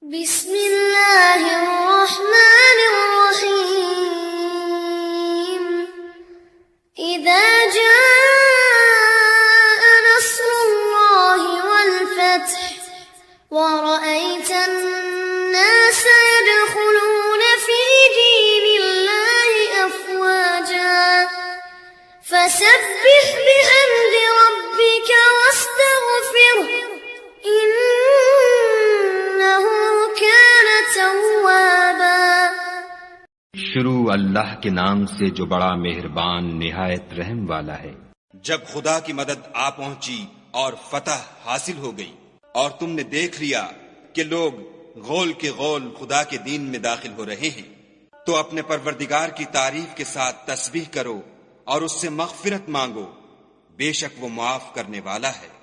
बिस्मिल्लाहिर्रहमानिर्रहीम। इज़ा जाअ नस्रुल्लाहि वल फ़त्ह व रअयतन नास यदखुलून फ़ी दीनिल्लाहि अफ़वाजा फसब्बिह बिहम्दि रब्बिक वस्तग़फिरहु इन्नहु कान तव्वाबा। शुरू अल्लाह के नाम से जो बड़ा मेहरबान निहायत रहम वाला है। जब खुदा की मदद आ पहुंची और फतह हासिल हो गई और तुमने देख लिया कि लोग गोल के गोल खुदा के दीन में दाखिल हो रहे हैं, तो अपने परवरदिगार की तारीफ के साथ तस्बीह करो और उससे मग़फ़िरत मांगो, बेशक वो माफ करने वाला है।